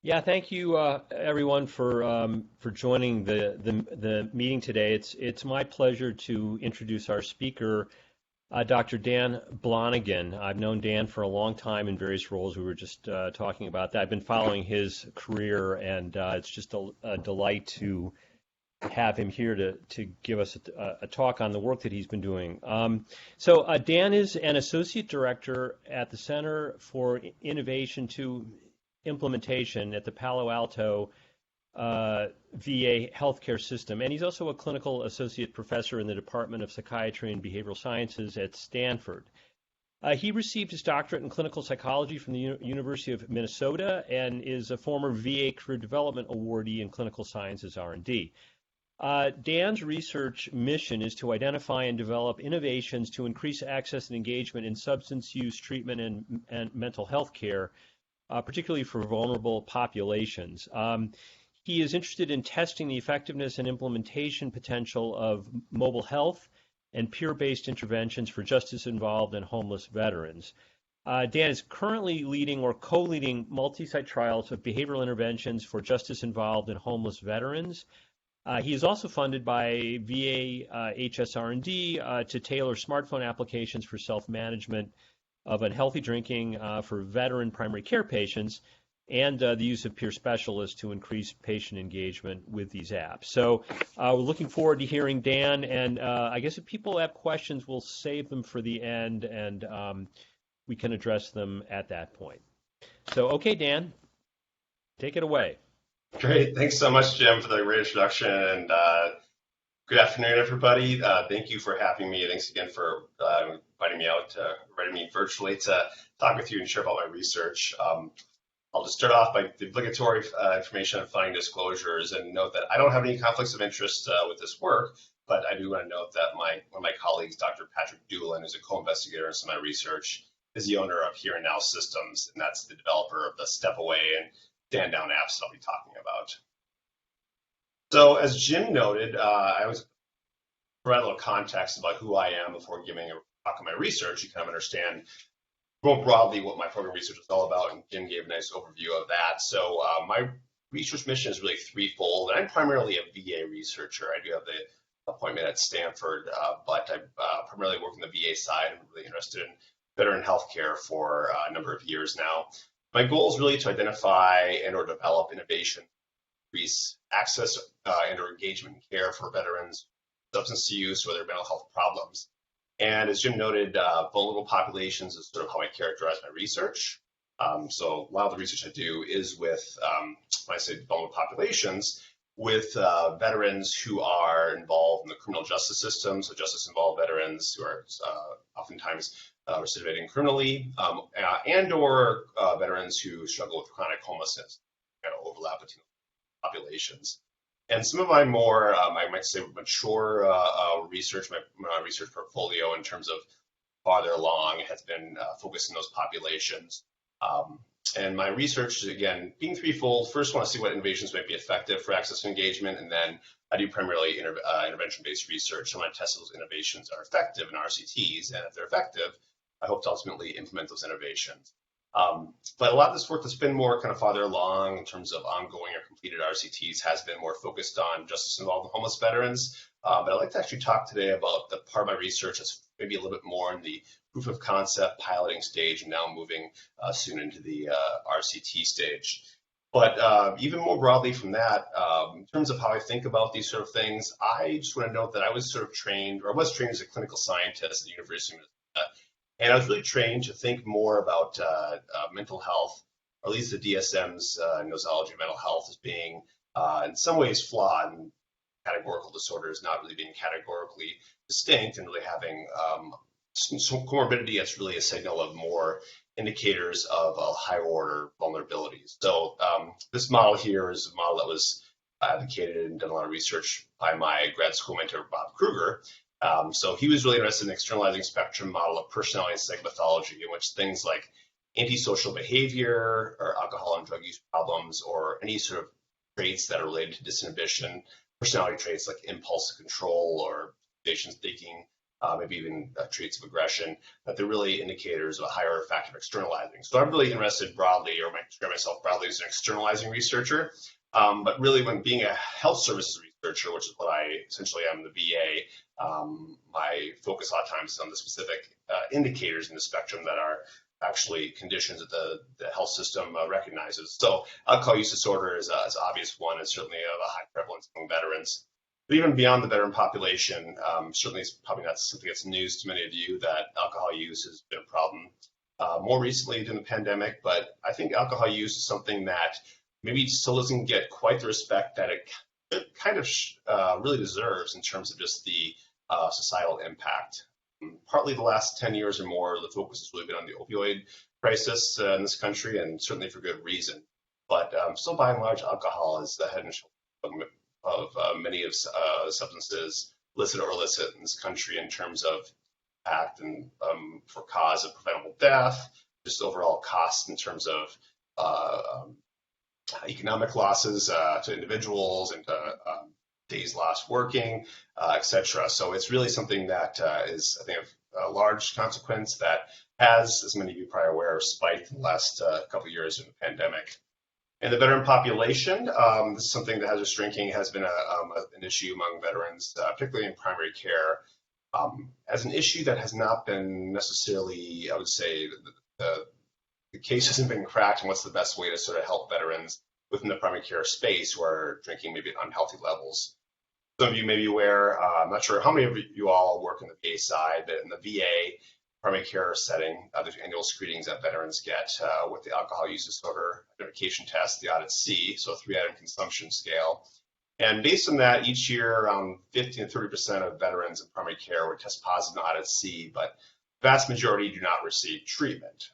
Yeah, thank you, everyone, for joining the meeting today. It's my pleasure to introduce our speaker, Dr. Dan Blonigen. I've known Dan for a long time in various roles. We were just talking about that. I've been following his career, and it's just a delight to have him here to give us a talk on the work that he's been doing. So Dan is an associate director at the Center for Innovation to Implementation at the Palo Alto VA healthcare system, and he's also a clinical associate professor in the Department of Psychiatry and Behavioral Sciences at Stanford. He received his doctorate in clinical psychology from the University of Minnesota and is a former VA Career Development Awardee in clinical sciences R&D. Dan's research mission is to identify and develop innovations to increase access and engagement in substance use treatment and mental health care, particularly for vulnerable populations. He is interested in testing the effectiveness and implementation potential of mobile health and peer-based interventions for justice-involved and homeless veterans. Dan is currently leading or co-leading multi-site trials of behavioral interventions for justice-involved and homeless veterans. He is also funded by VA HSR&D to tailor smartphone applications for self-management of unhealthy drinking for veteran primary care patients, and the use of peer specialists to increase patient engagement with these apps. So we're looking forward to hearing Dan, and I guess if people have questions, we'll save them for the end, and we can address them at that point. So, okay, Dan, take it away. Great. Thanks so much, Jim, for the great introduction. And good afternoon, everybody. Thank you for having me. Thanks again for inviting me out, inviting me virtually to talk with you and share about my research. I'll just start off by the obligatory information on finding disclosures and note that I don't have any conflicts of interest with this work, but I do want to note that one of my colleagues, Dr. Patrick Doolin, who's a co-investigator in some of my research, is the owner of Here and Now Systems, and that's the developer of the Step Away and Stand Down apps that I'll be talking about. So as Jim noted, I was provide a little context about who I am before giving a talk on my research. You kind of understand more broadly what my program research is all about, and Jim gave a nice overview of that. So my research mission is really threefold, and I'm primarily a VA researcher. I do have the appointment at Stanford, but I primarily work on the VA side. I'm really interested in veteran healthcare for a number of years now. My goal is really to identify and or develop innovation, increase access and or engagement and care for veterans, substance use, or their mental health problems. And as Jim noted, vulnerable populations is sort of how I characterize my research. So a lot of the research I do is with, when I say vulnerable populations, with veterans who are involved in the criminal justice system, so justice-involved veterans who are oftentimes recidivating criminally, and or veterans who struggle with chronic homelessness, kind of overlap between populations. And some of my more, I might say, mature research, my research portfolio in terms of farther along has been focused on those populations. And my research is, again, being threefold. First, I want to see what innovations might be effective for access and engagement, and then I do primarily intervention-based research. So I want to test those innovations are effective in RCTs, and if they're effective, I hope to ultimately implement those innovations. But a lot of this work that's been more kind of farther along in terms of ongoing or completed RCTs has been more focused on justice-involved and homeless veterans. But I'd like to actually talk today about the part of my research that's maybe a little bit more in the proof of concept piloting stage and now moving soon into the RCT stage. But even more broadly from that, in terms of how I think about these sort of things, I just want to note that I was sort of trained, or I was trained as a clinical scientist at the University of Minnesota. And I was really trained to think more about mental health, or at least the DSM's nosology of mental health, as being in some ways flawed, and categorical disorders not really being categorically distinct, and really having some comorbidity that's really a signal of more indicators of higher order vulnerabilities. So this model here is a model that was advocated and done a lot of research by my grad school mentor, Bob Kruger. So he was really interested in the externalizing spectrum model of personality and psychopathology, in which things like antisocial behavior or alcohol and drug use problems or any sort of traits that are related to disinhibition, personality traits like impulse control or station seeking, maybe even traits of aggression, that they're really indicators of a higher factor of externalizing. So I'm really interested broadly, or I describe myself broadly as an externalizing researcher. But really, when being a health services researcher, which is what I essentially am in the VA, my focus a lot of times is on the specific indicators in the spectrum that are actually conditions that the health system recognizes. So alcohol use disorder is an obvious one. It's certainly of a high prevalence among veterans. But even beyond the veteran population, certainly it's probably not something that's news to many of you that alcohol use has been a problem more recently during the pandemic. But I think alcohol use is something that maybe still doesn't get quite the respect that it kind of really deserves in terms of just the societal impact. Partly the last 10 years or more, the focus has really been on the opioid crisis in this country, and certainly for good reason. But still, by and large, alcohol is the head and shoulders of many of substances, illicit or illicit, in this country in terms of impact and for cause of preventable death, just overall cost in terms of economic losses to individuals and to days lost working, et cetera. So it's really something that is, I think, a large consequence that has, as many of you are probably aware, spiked in the last couple of years in the pandemic. In the veteran population, this is something that hazardous drinking has been an issue among veterans, particularly in primary care, as an issue that has not been necessarily, I would say, the case hasn't been cracked on what's the best way to sort of help veterans within the primary care space who are drinking maybe at unhealthy levels. Some of you may be aware, I'm not sure how many of you all work in the VA side, but in the VA primary care setting, there's annual screenings that veterans get with the alcohol use disorder identification test, the Audit C, so a 3-item consumption scale. And based on that, each year around 15 to 30% of veterans in primary care would test positive on Audit C, but the vast majority do not receive treatment.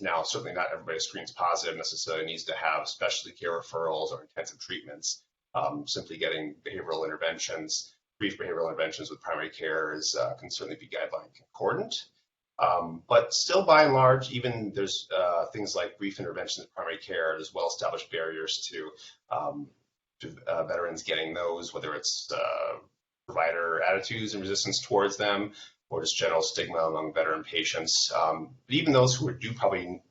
Now, certainly not everybody screens positive necessarily needs to have specialty care referrals or intensive treatments. Simply getting behavioral interventions, brief behavioral interventions with primary care can certainly be guideline concordant. But still, by and large, even there's things like brief interventions in primary care. There's well-established barriers to veterans getting those, whether it's provider attitudes and resistance towards them, or just general stigma among veteran patients. But even those who probably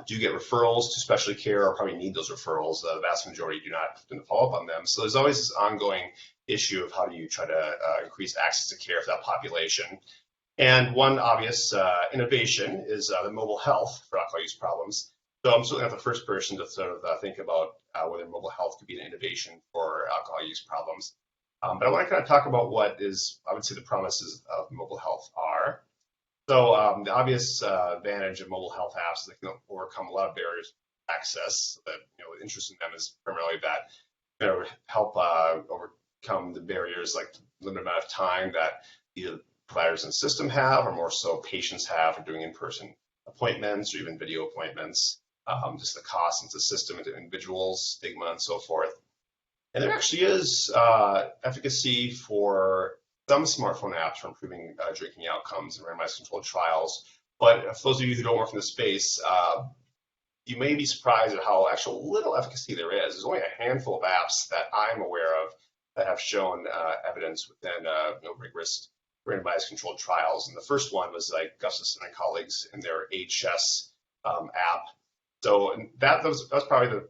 do get referrals to specialty care or probably need those referrals, the vast majority do not follow up on them. So there's always this ongoing issue of how do you try to increase access to care for that population. And one obvious innovation is the mobile health for alcohol use problems. So I'm certainly not the first person to sort of think about whether mobile health could be an innovation for alcohol use problems. But I want to kind of talk about what is, I would say, the promises of mobile health are. So the obvious advantage of mobile health apps is they can overcome a lot of barriers to access. So that, the interest in them is primarily that help overcome the barriers like the limited amount of time that either providers in the system have, or more so patients have for doing in-person appointments or even video appointments. Just the cost into the system, into individuals, stigma, and so forth. And there actually is efficacy for some smartphone apps for improving drinking outcomes in randomized controlled trials. But for those of you who don't work in the space, you may be surprised at how actual little efficacy there is. There's only a handful of apps that I'm aware of that have shown evidence within rigorous randomized controlled trials. And the first one was like Gustafson and colleagues in their HS app. So that's probably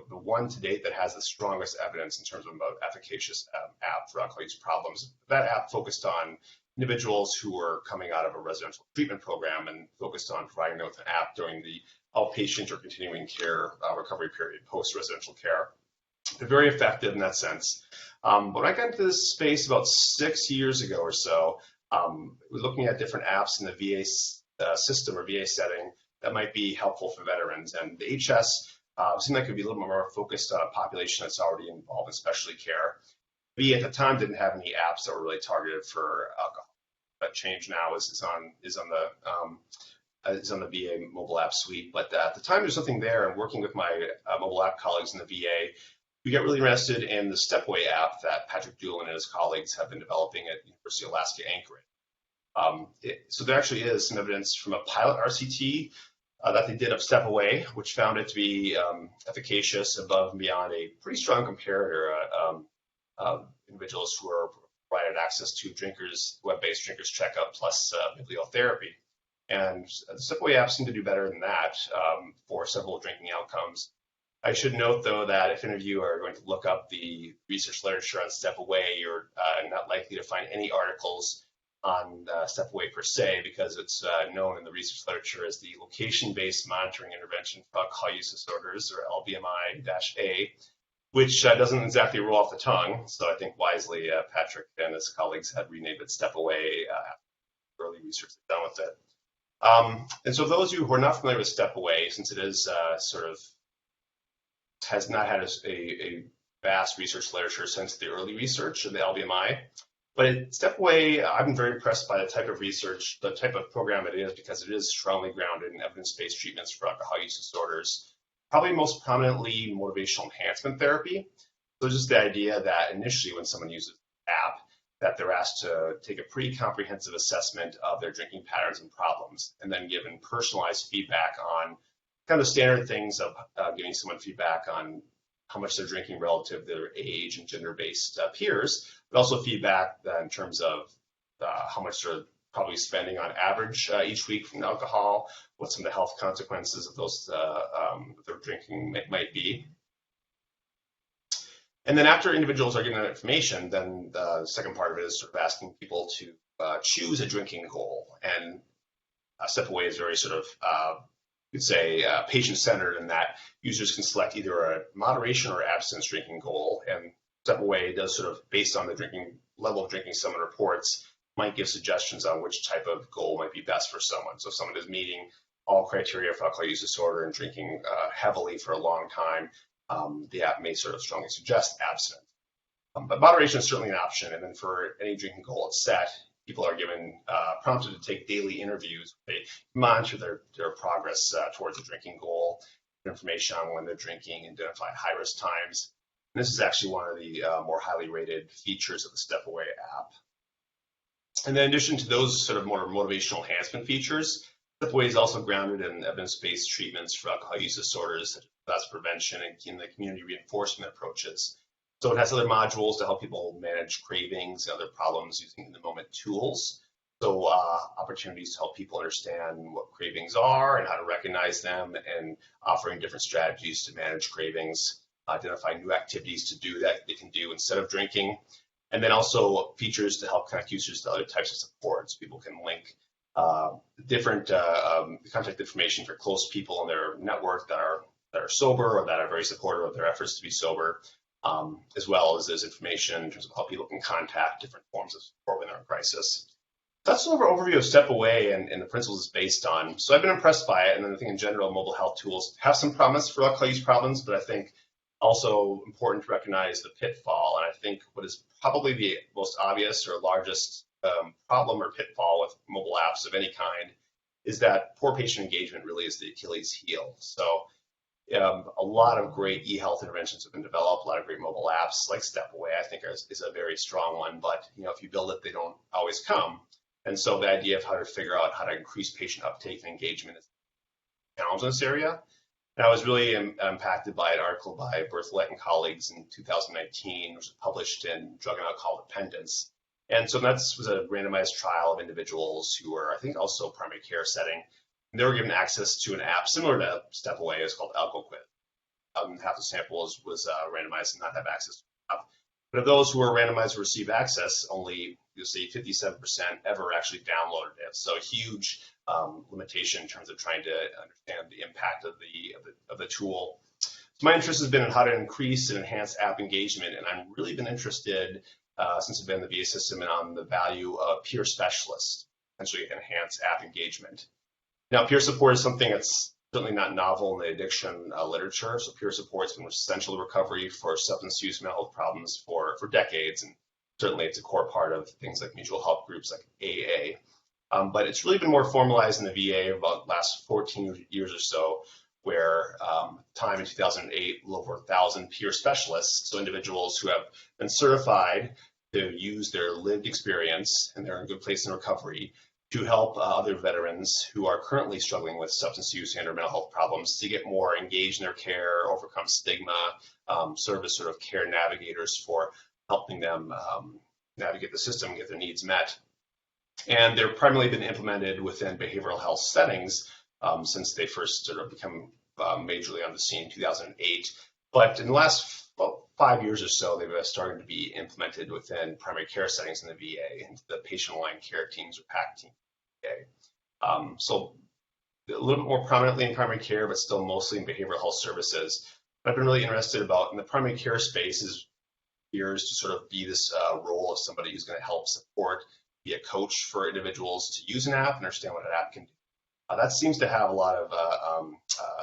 the one to date that has the strongest evidence in terms of an efficacious app for alcohol use problems. That app focused on individuals who were coming out of a residential treatment program and focused on providing them with an app during the outpatient or continuing care recovery period, post-residential care. They're very effective in that sense. When I got into this space about 6 years ago or so, we're looking at different apps in the VA system or VA setting that might be helpful for veterans. And the HS seemed like it would be a little more focused on a population that's already involved in specialty care. VA at the time didn't have any apps that were really targeted for alcohol. That change now is on the VA mobile app suite. But at the time, there's nothing there. And working with my mobile app colleagues in the VA, we get really interested in the Stepway app that Patrick Doolin and his colleagues have been developing at University of Alaska Anchorage. So there actually is some evidence from a pilot RCT that they did of Stepway, which found it to be efficacious above and beyond a pretty strong comparator of individuals who are provided access to web-based drinkers checkup plus bibliotherapy. And the Step Away apps seem to do better than that for several drinking outcomes. I should note, though, that if any of you are going to look up the research literature on Step Away, you're not likely to find any articles on Step Away per se, because it's known in the research literature as the location-based monitoring intervention for alcohol use disorders, or LBMI-A, which doesn't exactly roll off the tongue. So I think wisely Patrick and his colleagues had renamed it Step Away after early research they've done with it. And so those of you who are not familiar with Step Away, since it is has not had a vast research literature since the early research of the LBMI, but Step Away, I've been very impressed by the type of research, the type of program it is, because it is strongly grounded in evidence-based treatments for alcohol use disorders, probably most prominently motivational enhancement therapy. So just the idea that initially when someone uses the app, that they're asked to take a pretty comprehensive assessment of their drinking patterns and problems, and then given personalized feedback on kind of standard things of giving someone feedback on how much they're drinking relative to their age and gender-based peers, but also feedback in terms of how much they're probably spending on average each week from alcohol, what some of the health consequences of those their drinking might be. And then after individuals are given that information, then the second part of it is sort of asking people to choose a drinking goal. And Step Away is very sort of you'd say patient-centered in that users can select either a moderation or abstinence drinking goal, and Step Away does sort of, based on the drinking level of drinking someone reports, might give suggestions on which type of goal might be best for someone. So if someone is meeting all criteria for alcohol use disorder and drinking heavily for a long time, the app may sort of strongly suggest abstinence. But moderation is certainly an option, and then for any drinking goal it's set, people are given prompted to take daily interviews. They monitor their progress towards the drinking goal, information on when they're drinking, identify high-risk times. And this is actually one of the more highly rated features of the Step Away app. And then in addition to those sort of more motivational enhancement features, Step Away is also grounded in evidence-based treatments for alcohol use disorders, such as prevention and in the community reinforcement approaches. So it has other modules to help people manage cravings and other problems using in-the-moment tools. So opportunities to help people understand what cravings are and how to recognize them, and offering different strategies to manage cravings, identify new activities to do that they can do instead of drinking, and then also features to help connect users to other types of supports. People can link different contact information for close people in their network that are sober or that are very supportive of their efforts to be sober. As well as there's information in terms of how people can contact different forms of support when they're in crisis. That's an overview of Step Away and the principles it's based on. So I've been impressed by it, and then I think in general mobile health tools have some promise for alcohol use problems, but I think also important to recognize the pitfall. And I think what is probably the most obvious or largest problem or pitfall with mobile apps of any kind is that poor patient engagement really is the Achilles heel. So a lot of great e-health interventions have been developed, a lot of great mobile apps like Step Away, I think is a very strong one, but if you build it, they don't always come. And so the idea of how to figure out how to increase patient uptake and engagement is a challenge in this area. And I was really impacted by an article by Berthollet and colleagues in 2019, which was published in Drug and Alcohol Dependence. And so that was a randomized trial of individuals who were, I think, also primary care setting. They were given access to an app similar to Step Away. It's called AlcoQuit. Half the sample was randomized and not have access to the app. But of those who were randomized to receive access, only, you'll see, 57% ever actually downloaded it. So a huge limitation in terms of trying to understand the impact of the tool. So my interest has been in how to increase and enhance app engagement, and I've really been interested since I've been in the VA system and on the value of peer specialists, essentially enhance app engagement. Now, peer support is something that's certainly not novel in the addiction literature. So peer support has been essential to recovery for substance use mental health problems for decades, and certainly it's a core part of things like mutual help groups like AA. But it's really been more formalized in the VA about the last 14 years or so, where time in 2008, a little over 1,000 peer specialists, so individuals who have been certified to use their lived experience, and they're in a good place in recovery, to help other veterans who are currently struggling with substance use and or mental health problems to get more engaged in their care, overcome stigma, serve as sort of care navigators for helping them navigate the system and get their needs met. And they're primarily been implemented within behavioral health settings since they first sort of become majorly on the scene in 2008. But in the last 5 years or so, they've started to be implemented within primary care settings in the VA, and the patient-aligned care teams or PAC teams in the VA. So a little bit more prominently in primary care, but still mostly in behavioral health services. What I've been really interested about in the primary care space is years to sort of be this role of somebody who's going to help support, be a coach for individuals to use an app, understand what an app can do. That seems to have a lot of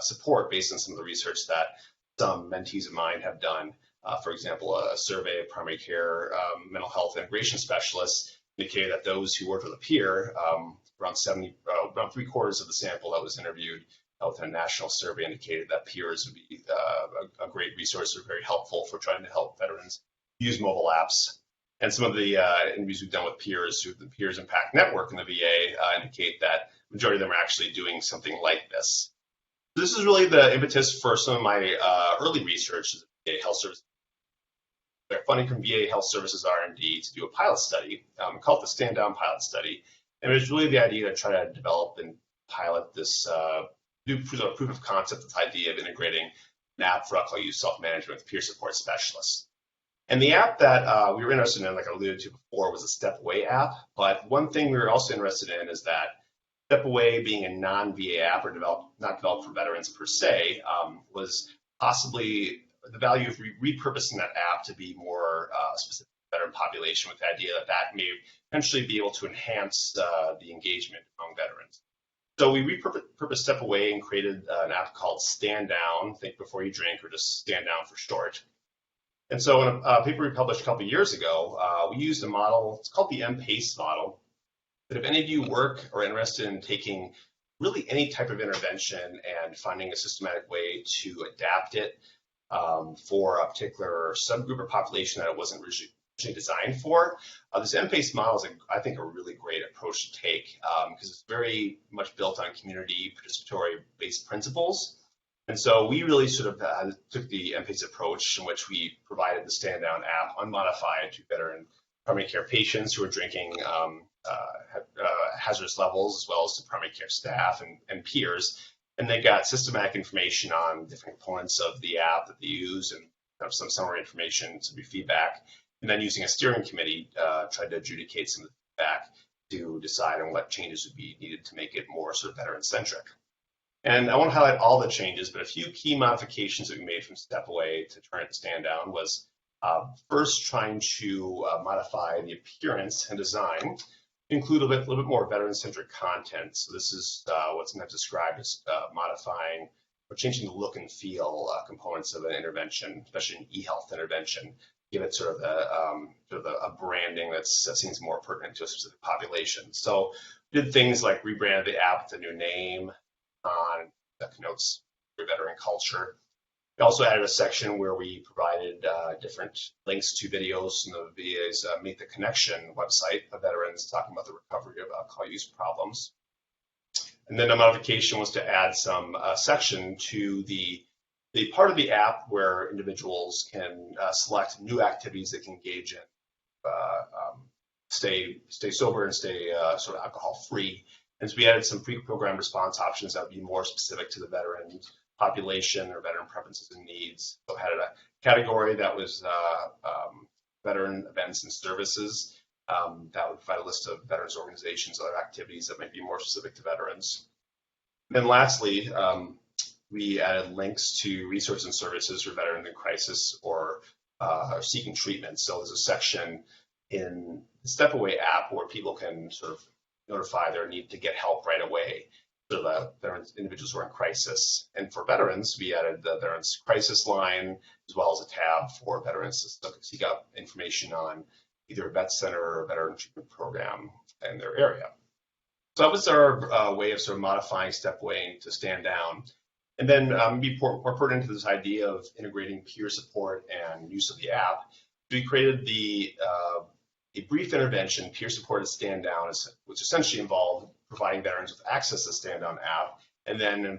support based on some of the research that some mentees of mine have done. For example, a survey of primary care mental health integration specialists indicated that those who worked with a peer, around 3/4 of the sample that was interviewed within a national survey indicated that peers would be a great resource or very helpful for trying to help veterans use mobile apps. And some of the interviews we've done with peers through the Peers Impact Network in the VA indicate that the majority of them are actually doing something like this. This is really the impetus for some of my early research in VA health services. They're funding from VA Health Services R&D to do a pilot study called the Stand Down Pilot Study. And it was really the idea to try to develop and pilot this new proof of concept, this idea of integrating an app for alcohol use self-management with peer support specialists. And the app that we were interested in, like I alluded to before, was a Step Away app. But one thing we were also interested in is that Step Away, being a non-VA app or not developed for veterans per se, was possibly the value of repurposing that app to be more specific to the veteran population, with the idea that that may eventually be able to enhance the engagement among veterans. So we repurposed Step Away and created an app called Stand Down, think before you drink, or just Stand Down for short. And so in a paper we published a couple of years ago, we used a model, it's called the mPACE model. But if any of you work or are interested in taking really any type of intervention and finding a systematic way to adapt it for a particular subgroup or population that it wasn't originally designed for, this mPACE model is, I think, a really great approach to take because it's very much built on community participatory-based principles. And so we really sort of took the mPACE approach in which we provided the Stand Down app unmodified to veteran primary care patients who are drinking hazardous levels, as well as to primary care staff and peers. And they got systematic information on different components of the app that they use and have some summary information, some feedback. And then using a steering committee, tried to adjudicate some of the feedback to decide on what changes would be needed to make it more sort of veteran-centric. And I won't highlight all the changes, but a few key modifications that we made from Step Away to turn it to Stand Down was first trying to modify the appearance and design to include a little bit more veteran-centric content. So this is what's meant described as modifying or changing the look and feel components of an intervention, especially an e-health intervention, give it sort of a branding that seems more pertinent to a specific population. So we did things like rebrand the app with a new name that connotes your veteran culture. We also added a section where we provided different links to videos from the VA's Meet the Connection website of veterans talking about the recovery of alcohol use problems. And then a modification was to add some section to the part of the app where individuals can select new activities they can engage in, stay sober and stay sort of alcohol free. And so we added some pre-programmed response options that would be more specific to the veteran population or veteran preferences and needs. So I had a category that was veteran events and services that would provide a list of veterans organizations, other activities that might be more specific to veterans. And then lastly, we added links to resources and services for veterans in crisis or seeking treatment. So there's a section in the Step Away app where people can sort of notify their need to get help right away so that veterans, individuals who are in crisis. And for veterans, we added the Veterans Crisis Line, as well as a tab for veterans to seek out information on either a vet center or a veteran treatment program in their area. So that was our way of sort of modifying Step Away to Stand Down. And then be more pertinent to this idea of integrating peer support and use of the app, we created a brief intervention, peer support at Stand Down, which essentially involved providing veterans with access to the Stand Down app, and then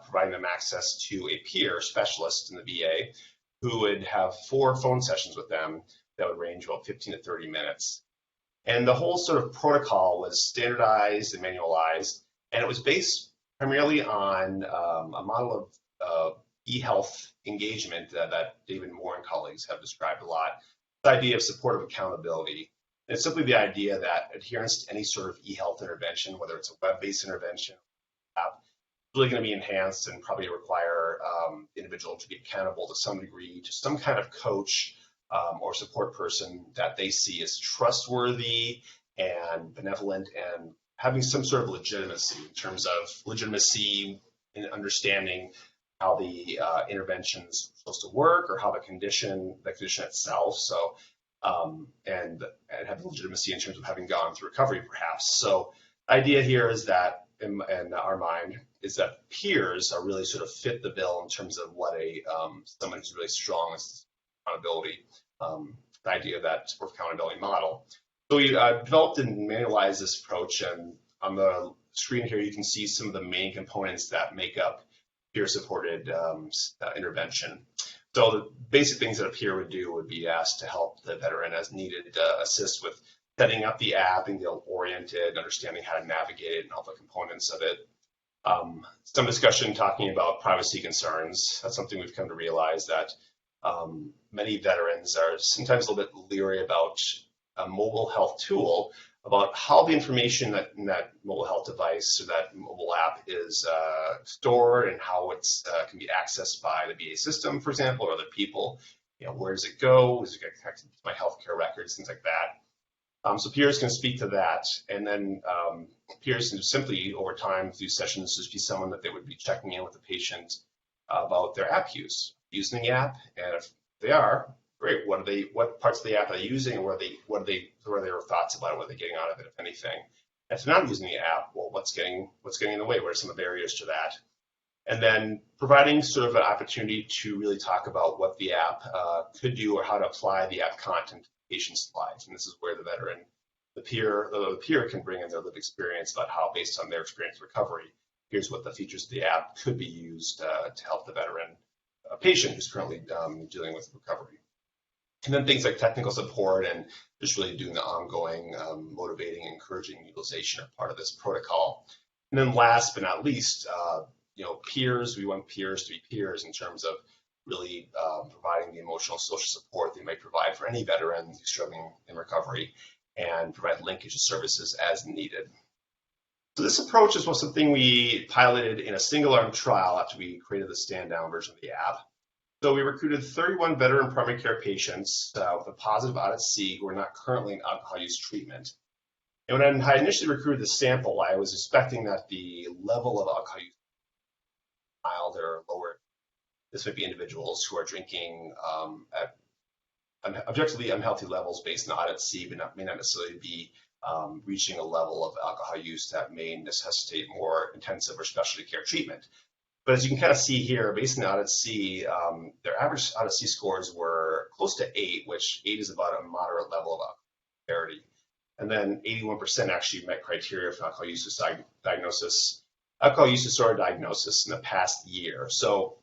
providing them access to a peer specialist in the VA who would have 4 phone sessions with them that would range about 15 to 30 minutes. And the whole sort of protocol was standardized and manualized, and it was based primarily on a model of e-health engagement that David Moore and colleagues have described a lot. The idea of supportive accountability. And it's simply the idea that adherence to any sort of e-health intervention, whether it's a web-based intervention, app, is really going to be enhanced and probably require the individual to be accountable to some degree to some kind of coach or support person that they see as trustworthy and benevolent and having some sort of legitimacy in terms of legitimacy in understanding how the intervention is supposed to work or how the condition itself. So and having legitimacy in terms of having gone through recovery, perhaps. So the idea here is that in our mind is that peers are really sort of fit the bill in terms of what a someone who's really strong is accountability. The idea of that support accountability model. So we developed and manualized this approach, and on the screen here you can see some of the main components that make up peer-supported intervention. So the basic things that a peer would do would be asked to help the veteran as needed, assist with setting up the app, being oriented, understanding how to navigate it and all the components of it. Some discussion talking about privacy concerns. That's something we've come to realize that many veterans are sometimes a little bit leery about a mobile health tool, about how the information in that mobile health device or that mobile app is stored and how it can be accessed by the VA system, for example, or other people. Where does it go? Is it connected to my healthcare records, things like that? So peers can speak to that, and then peers can simply, over time, through sessions, just be someone that they would be checking in with the patient about their app use, using the app, and if they are, great. What parts of the app are they using, and what are their thoughts about it? What are they getting out of it, if anything? If they're not using the app, well, what's getting in the way? What are some of the barriers to that? And then providing sort of an opportunity to really talk about what the app could do or how to apply the app content to the patient's lives. And this is where the peer can bring in their lived experience about how, based on their experience with recovery, here's what the features of the app could be used to help the veteran, a patient who's currently dealing with recovery. And then things like technical support and just really doing the ongoing motivating and encouraging utilization are part of this protocol. And then last but not least, peers, we want peers to be peers in terms of really providing the emotional social support they might provide for any veteran who's struggling in recovery and provide linkage of services as needed. So this approach is something we piloted in a single-arm trial after we created the stand-down version of the app. So we recruited 31 veteran primary care patients with a positive audit C who are not currently in alcohol use treatment. And when I initially recruited the sample, I was expecting that the level of alcohol use mild or lower. This would be individuals who are drinking at objectively unhealthy levels based on audit C, but may not necessarily be reaching a level of alcohol use that may necessitate more intensive or specialty care treatment. But as you can kind of see here, based on audit C, their average audit C scores were close to 8, which 8 is about a moderate level of alcohol severity. And then 81% actually met criteria for alcohol use disorder diagnosis in the past year. So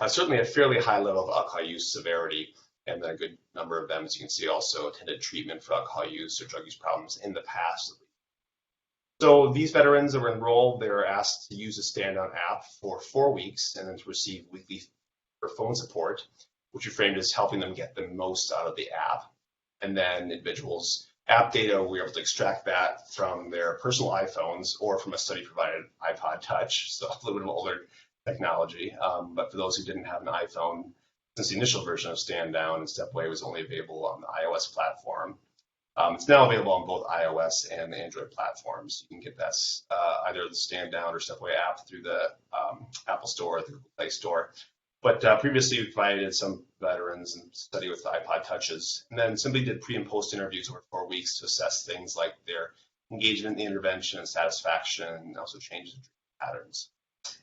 certainly a fairly high level of alcohol use severity, and then a good number of them, as you can see, also attended treatment for alcohol use or drug use problems in the past. So these veterans that were enrolled, they were asked to use a stand-down app for 4 weeks and then to receive weekly phone support, which we framed as helping them get the most out of the app. And then individuals' app data, we were able to extract that from their personal iPhones or from a study-provided iPod Touch, so a little bit of older technology. But for those who didn't have an iPhone, since the initial version of Stand Down and Stepway was only available on the iOS platform, it's now available on both iOS and the Android platforms. You can get that either the Stand Down or Stepway app through the Apple Store or the Google Play Store. But previously, we provided some veterans and study with the iPod Touches, and then simply did pre and post interviews over 4 weeks to assess things like their engagement in the intervention and satisfaction, and also changes in patterns.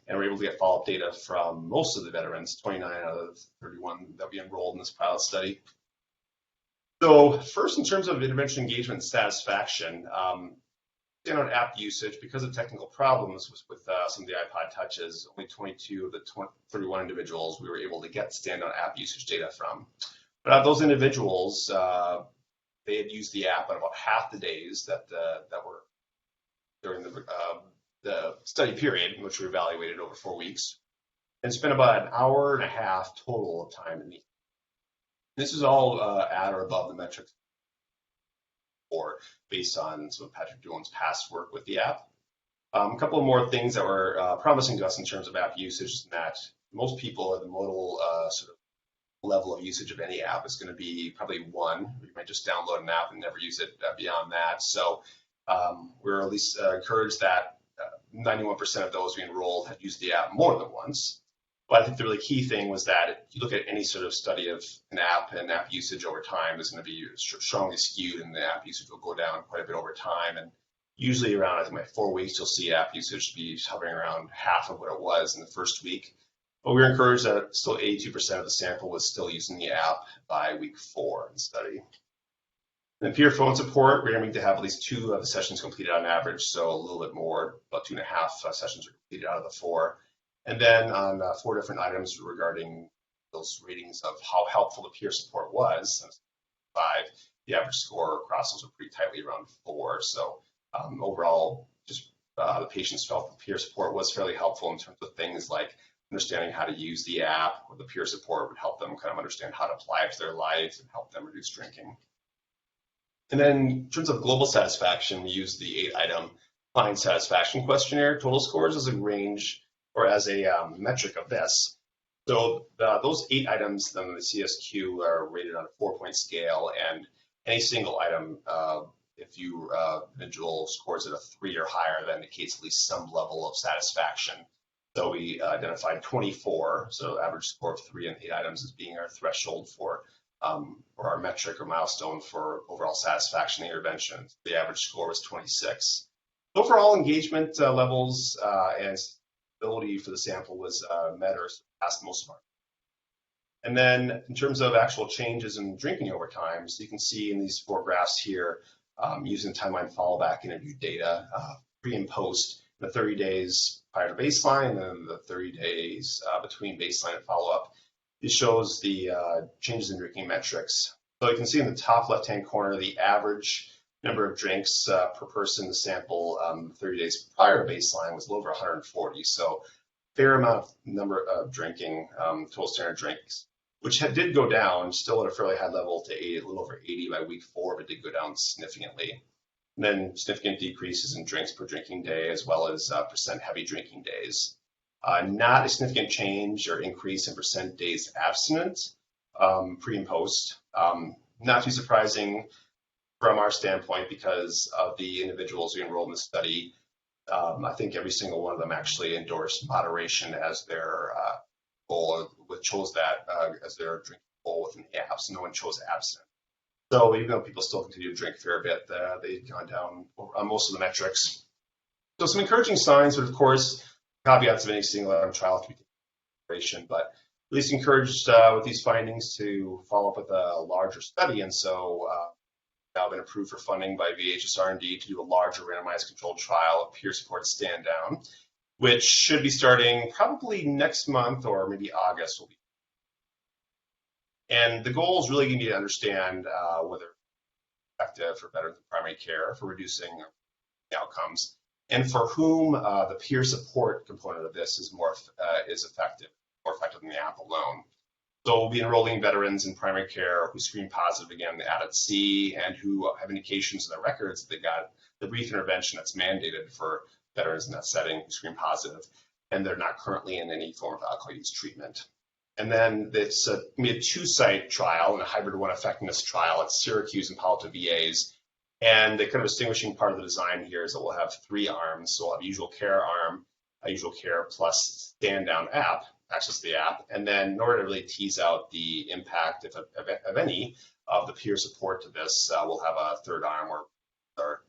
And we're able to get follow-up data from most of the veterans, 29 out of 31 that we enrolled in this pilot study. So first, in terms of intervention engagement and satisfaction, standard app usage, because of technical problems with some of the iPod Touches, only 22 of the 31 individuals we were able to get standard app usage data from. But out of those individuals, they had used the app on about half the days that were during the study period, which we evaluated over 4 weeks, and spent about an hour and a half total of time in the. This is all at or above the metrics or based on some of Patrick Doolan's past work with the app. A couple of more things that were promising to us in terms of app usage is that most people at the modal sort of level of usage of any app is going to be probably 1. You might just download an app and never use it beyond that. So we're at least encouraged that 91% of those we enrolled had used the app more than once. But I think the really key thing was that if you look at any sort of study of an app and app usage over time is going to be strongly skewed, and the app usage will go down quite a bit over time. And usually around, I think, 4 weeks, you'll see app usage be hovering around half of what it was in the first week. But we were encouraged that still 82% of the sample was still using the app by week 4 in the study. And peer phone support, we're aiming to have at least 2 of the sessions completed on average, so a little bit more, about 2.5 sessions are completed out of the 4. And then on 4 different items regarding those ratings of how helpful the peer support was, 5, the average score across those were pretty tightly around 4. So overall, just the patients felt the peer support was fairly helpful in terms of things like understanding how to use the app, or the peer support would help them kind of understand how to apply it to their lives and help them reduce drinking. And then in terms of global satisfaction, we used the 8-item client satisfaction questionnaire total scores as a range or as a metric of this. So those 8 items on the CSQ are rated on a 4-point scale, and any single item, if you individual scores at a 3 or higher, that indicates at least some level of satisfaction. So we identified 24, so average score of 3 and 8 items as being our threshold for our metric or milestone for overall satisfaction in the intervention. The average score was 26. Overall engagement levels and stability for the sample was met or surpassed most of our. And then in terms of actual changes in drinking over time, so you can see in these 4 graphs here, using timeline follow-back interview data, pre and post, the 30 days prior to baseline, and then the 30 days between baseline and follow-up. It shows the changes in drinking metrics. So you can see in the top left-hand corner, the average number of drinks per person in the sample 30 days prior to baseline was a little over 140. So fair amount of number of drinking, total standard drinks, which did go down, still at a fairly high level to 80, a little over 80 by week 4, but did go down significantly. And then significant decreases in drinks per drinking day, as well as percent heavy drinking days. Not a significant change or increase in percent days abstinent pre and post. Not too surprising from our standpoint because of the individuals we enrolled in the study. I think every single one of them actually endorsed moderation as their goal, or chose that as their drinking goal within the app. So no one chose abstinent. So even though people still continue to drink a fair bit, they've gone down on most of the metrics. So some encouraging signs, but of course, caveats of any single item trial to be taken into consideration, but at least encouraged with these findings to follow up with a larger study. And so now been approved for funding by VHS R&D to do a larger randomized controlled trial of peer support stand down, which should be starting probably next month or maybe August will be. And the goal is really going to be to understand whether it's effective for better than primary care for reducing outcomes, and for whom the peer support component of this is more effective than the app alone. So we'll be enrolling veterans in primary care who screen positive again at ADC and who have indications in their records that they got the brief intervention that's mandated for veterans in that setting who screen positive, and they're not currently in any form of alcohol use treatment. And then it's a 2-site trial and a hybrid 1 effectiveness trial at Syracuse and Palo Alto VAs. And the kind of distinguishing part of the design here is that we'll have 3 arms. So we'll have usual care arm, a usual care plus stand down app, access to the app. And then in order to really tease out the impact, if of any, of the peer support to this, we'll have a 3rd arm where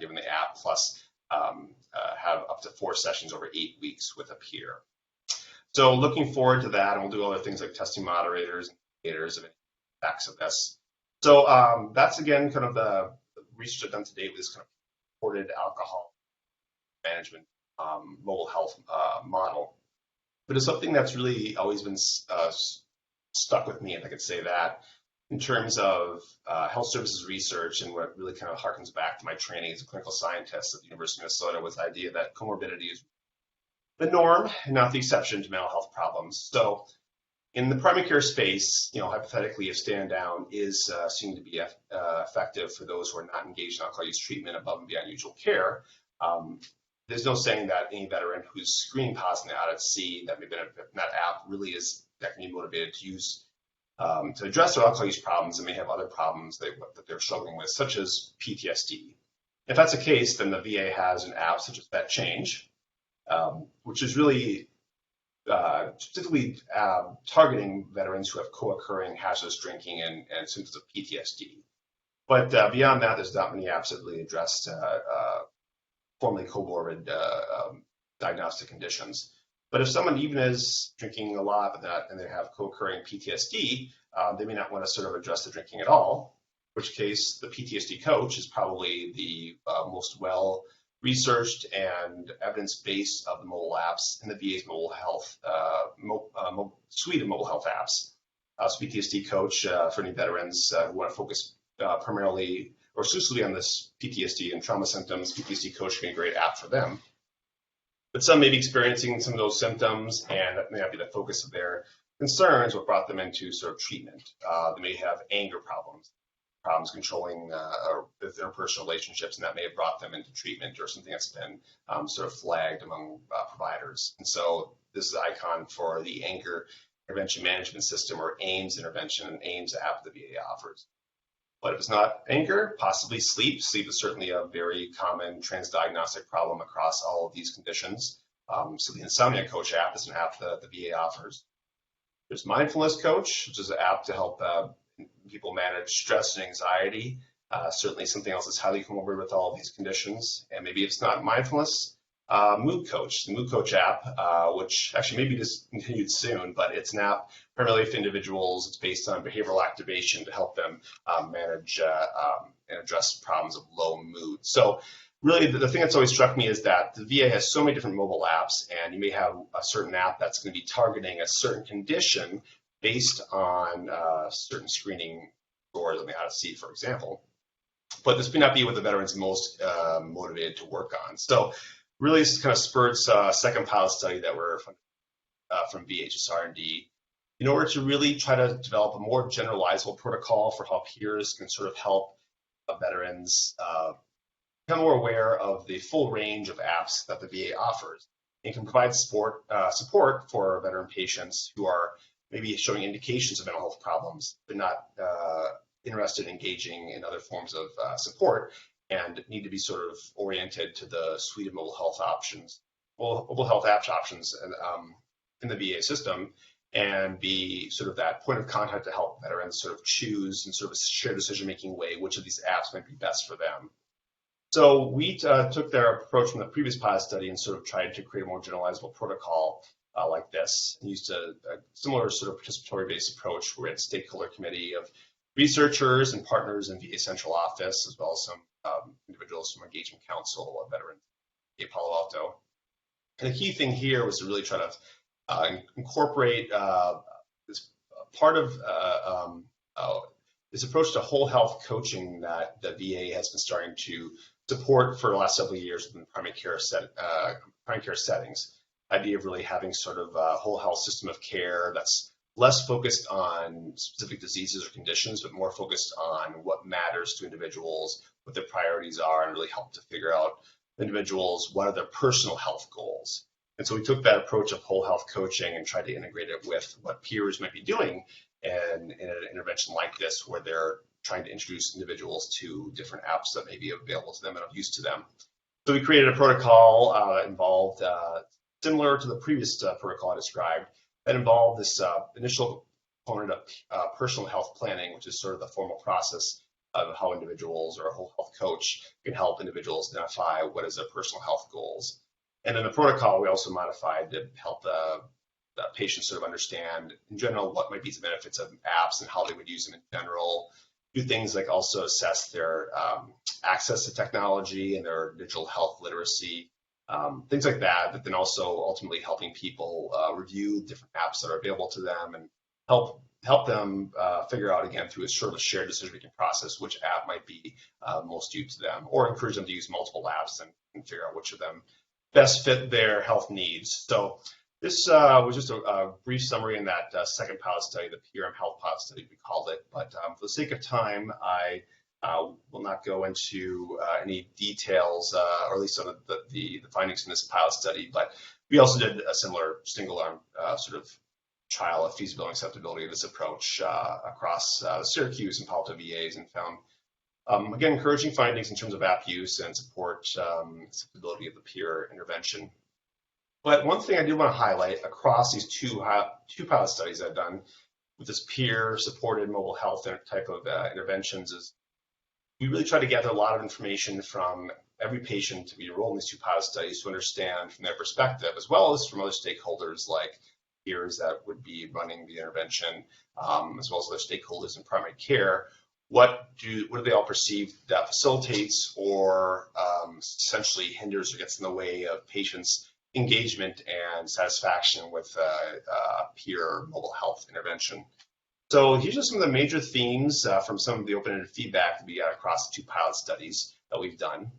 given the app plus have up to 4 sessions over 8 weeks with a peer. So looking forward to that, and we'll do other things like testing moderators and indicators of any effects of this. So that's, again, kind of the research I've done to date with this kind of reported alcohol management mobile health model. But it's something that's really always been stuck with me, if I could say that. in terms of health services research, and what really kind of harkens back to my training as a clinical scientist at the University of Minnesota, was the idea that comorbidity is the norm and not the exception to mental health problems. So in the primary care space, hypothetically, if stand down is seen to be effective for those who are not engaged in alcohol use treatment above and beyond usual care, there's no saying that any veteran who's screening positive out at sea that may benefit from that app really is that can be motivated to use to address their alcohol use problems and may have other problems that they're struggling with, such as PTSD. If that's the case, then the VA has an app such as That Change, which is really specifically targeting veterans who have co-occurring hazardous drinking and symptoms of PTSD. But beyond that, there's not many apps that really address formerly comorbid diagnostic conditions. But if someone even is drinking a lot and they have co-occurring PTSD, they may not want to sort of address the drinking at all, in which case the PTSD coach is probably the most well-researched and evidence-based of the mobile apps in the VA's mobile health suite of mobile health apps. So PTSD coach for any veterans who want to focus primarily or exclusively on this PTSD and trauma symptoms, PTSD coach can be a great app for them. But some may be experiencing some of those symptoms, and that may not be the focus of their concerns, what brought them into sort of treatment. They may have anger problems controlling their personal relationships, and that may have brought them into treatment or something that's been sort of flagged among providers. And so this is the icon for the Anger Intervention Management System, or AIMS intervention, and AIMS app the VA offers. But if it's not anger, possibly sleep. Sleep is certainly a very common transdiagnostic problem across all of these conditions. So the Insomnia Coach app is an app that the VA offers. There's Mindfulness Coach, which is an app to help people manage stress and anxiety. Certainly something else that's highly comorbid with all of these conditions. And maybe if it's not mindfulness, Mood Coach, the Mood Coach app, which actually may be discontinued soon, but it's an app primarily for individuals. It's based on behavioral activation to help them manage and address problems of low mood. So really the thing that's always struck me is that the VA has so many different mobile apps, and you may have a certain app that's going to be targeting a certain condition based on certain screening scores on the out of sea, for example. But this may not be what the veteran's most motivated to work on. So really, this kind of spurred a second pilot study that we're from VHSR&D in order to really try to develop a more generalizable protocol for how peers can sort of help veterans become more aware of the full range of apps that the VA offers and can provide support for veteran patients who are maybe showing indications of mental health problems, but not interested in engaging in other forms of support, and need to be sort of oriented to the suite of mobile health options, mobile health apps options in the VA system, and be sort of that point of contact to help veterans sort of choose in sort of a shared decision-making way which of these apps might be best for them. So we took their approach from the previous pilot study and sort of tried to create a more generalizable protocol like this, and used a similar sort of participatory-based approach where we had a stakeholder committee of researchers and partners in VA Central Office, as well as some individuals from Engagement Council of Veterans in Palo Alto. And the key thing here was to really try to incorporate this part of this approach to whole health coaching that the VA has been starting to support for the last several years within primary care settings. Idea of really having sort of a whole health system of care that's less focused on specific diseases or conditions, but more focused on what matters to individuals, what their priorities are, and really help to figure out individuals what are their personal health goals. And so we took that approach of whole health coaching and tried to integrate it with what peers might be doing in an intervention like this, where they're trying to introduce individuals to different apps that may be available to them and of use to them. So we created a protocol that involved, similar to the previous protocol I described, that involved this initial component of personal health planning, which is sort of the formal process of how individuals or a whole health coach can help individuals identify what is their personal health goals. And then the protocol we also modified to help the patients sort of understand in general what might be the benefits of apps and how they would use them in general. Do things like also assess their access to technology and their digital health literacy. Things like that, but then also ultimately helping people review different apps that are available to them and help them figure out again through a sort of a shared decision-making process which app might be most used to them, or encourage them to use multiple apps and figure out which of them best fit their health needs. So this was just a brief summary in that second pilot study, the mHealth pilot study we called it. But for the sake of time, I will not go into any details, or at least some of the findings in this pilot study. But we also did a similar single-arm sort of trial of feasibility and acceptability of this approach across Syracuse and Palo Alto VAs, and found, again, encouraging findings in terms of app use and support acceptability of the peer intervention. But one thing I do want to highlight across these two pilot studies I've done with this peer-supported mobile health type of interventions is we really try to gather a lot of information from every patient to be enrolled in these two pilot studies to understand from their perspective, as well as from other stakeholders like peers that would be running the intervention, as well as other stakeholders in primary care. What do they all perceive that facilitates or essentially hinders or gets in the way of patients' engagement and satisfaction with a peer mobile health intervention? So these are some of the major themes from some of the open-ended feedback that we got across the two pilot studies that we've done.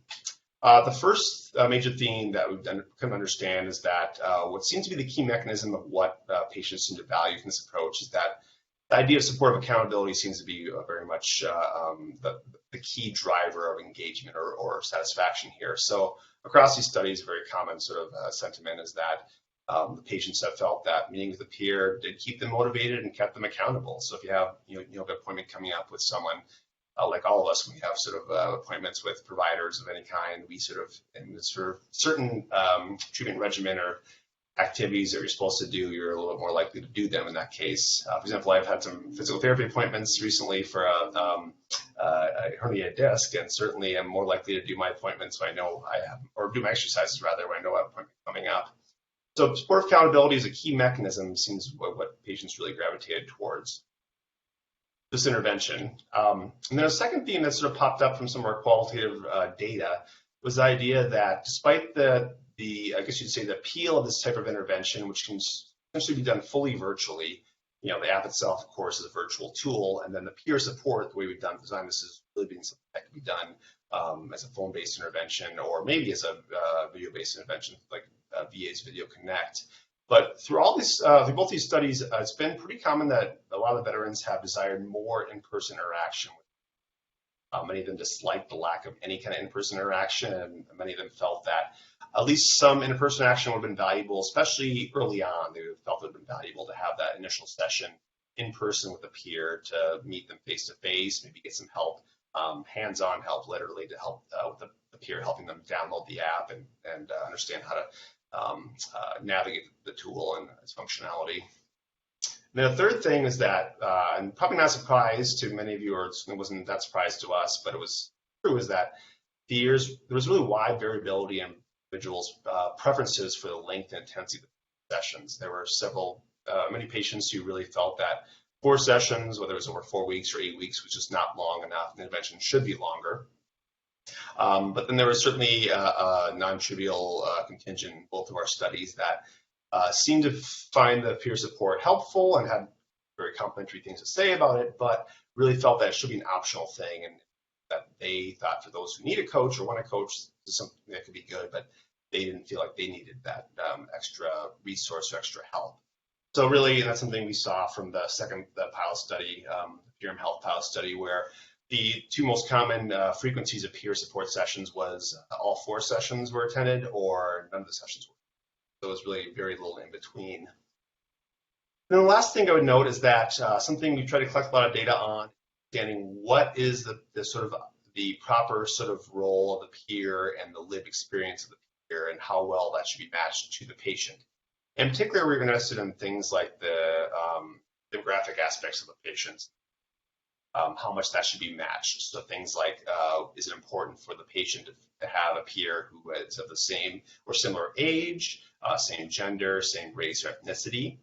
The first major theme that we've come to understand is that what seems to be the key mechanism of what patients seem to value from this approach is that the idea of supportive accountability seems to be very much the key driver of engagement or satisfaction here. So across these studies, a very common sort of sentiment is that the patients have felt that meeting with a peer did keep them motivated and kept them accountable. So if you have an appointment coming up with someone, like all of us, when we have sort of appointments with providers of any kind, we sort of, in sort of certain treatment regimen or activities that you're supposed to do, you're a little bit more likely to do them in that case. For example, I've had some physical therapy appointments recently for a herniated disc, and certainly I'm more likely to do my appointments when I know I have, or do my exercises rather, when I know I have an appointment coming up. So supportive accountability is a key mechanism, seems what patients really gravitated towards this intervention. And then a second theme that sort of popped up from some of our qualitative data was the idea that despite the I guess you'd say the appeal of this type of intervention, which can essentially be done fully virtually, the app itself, of course, is a virtual tool, and then the peer support, the way we've designed this is really being something that can be done as a phone-based intervention, or maybe as a video-based intervention, like VA's Video Connect. But through both these studies, it's been pretty common that a lot of the veterans have desired more in-person interaction. Many of them disliked the lack of any kind of in-person interaction, and many of them felt that at least some in-person action would have been valuable, especially early on. They felt it would have been valuable to have that initial session in person with a peer, to meet them face-to-face, maybe get some help, hands-on help, literally, to help with the peer, helping them download the app and understand how to navigate the tool and its functionality. And the third thing is that, and probably not a surprise to many of you, or it wasn't that surprise to us, but it was true, is that there was really wide variability in individuals' preferences for the length and intensity of the sessions. There were many patients who really felt that 4 sessions, whether it was over 4 weeks or 8 weeks, was just not long enough. The intervention should be longer. But then there was certainly a non-trivial contingent in both of our studies that seemed to find the peer support helpful and had very complimentary things to say about it, but really felt that it should be an optional thing, and that they thought for those who need a coach or want a coach, this is something that could be good, but they didn't feel like they needed that extra resource or extra help. So really, that's something we saw from the pilot study, the mHealth pilot study, where the two most common frequencies of peer support sessions was all 4 sessions were attended, or none of the sessions were. So it was really very little in between. And the last thing I would note is that something we try to collect a lot of data on, understanding what is the sort of the proper sort of role of the peer and the lived experience of the peer, and how well that should be matched to the patient. In particular, we're interested in things like the demographic aspects of the patients, how much that should be matched. So things like, is it important for the patient to have a peer who is of the same or similar age, same gender, same race or ethnicity?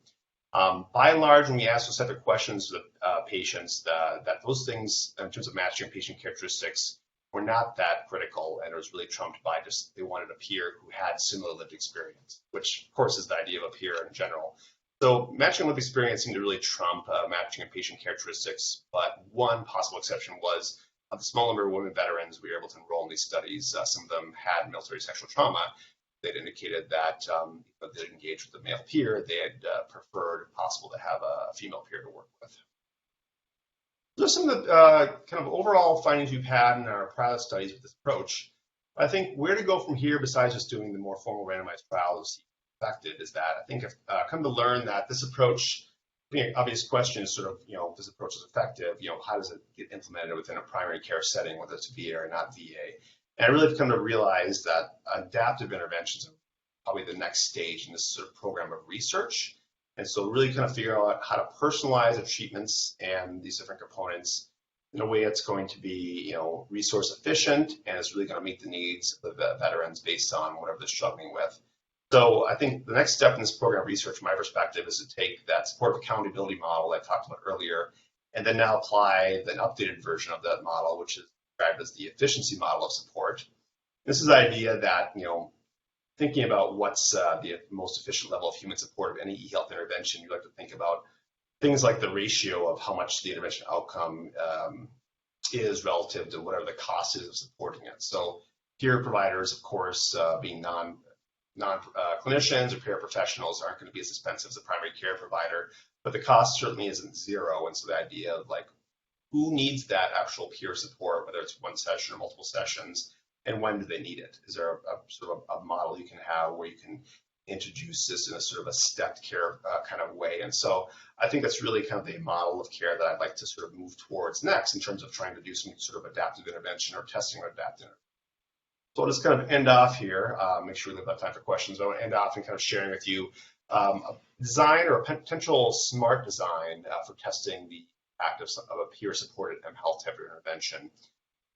By and large, when we ask those type of questions to the patients, that those things, in terms of matching patient characteristics, were not that critical, and it was really trumped by just they wanted a peer who had similar lived experience, which of course is the idea of a peer in general. So matching life experience seemed to really trump matching and patient characteristics, but one possible exception was of the small number of women veterans we were able to enroll in these studies. Some of them had military sexual trauma. They'd indicated that if they'd engaged with a male peer, they had preferred, if possible, to have a female peer to work with. Those are some of the kind of overall findings we've had in our pilot studies with this approach. I think where to go from here, besides just doing the more formal randomized trials affected, is that I think I've come to learn that this approach, the obvious question is sort of, if this approach is effective, how does it get implemented within a primary care setting, whether it's VA or not VA? And I really have come to realize that adaptive interventions are probably the next stage in this sort of program of research. And so really kind of figure out how to personalize the treatments and these different components in a way that's going to be, resource efficient, and it's really going to meet the needs of the veterans based on whatever they're struggling with. So I think the next step in this program of research, from my perspective, is to take that supportive accountability model I talked about earlier, and then now apply an updated version of that model, which is described as the efficiency model of support. This is the idea that, thinking about what's the most efficient level of human support of any e-health intervention, you like to think about things like the ratio of how much the intervention outcome is relative to whatever the cost is of supporting it. So peer providers, of course, being non-clinicians or paraprofessionals, aren't going to be as expensive as a primary care provider, but the cost certainly isn't zero. And so the idea of who needs that actual peer support, whether it's one session or multiple sessions, and when do they need it? Is there a sort of a model you can have where you can introduce this in a sort of a stepped care kind of way? And so I think that's really kind of the model of care that I'd like to sort of move towards next in terms of trying to do some sort of adaptive intervention or testing of adaptive intervention. So I'll just kind of end off here, make sure we have time for questions. I want to end off and kind of sharing with you a design or a potential smart design for testing the impact of a peer-supported mHealth type of intervention.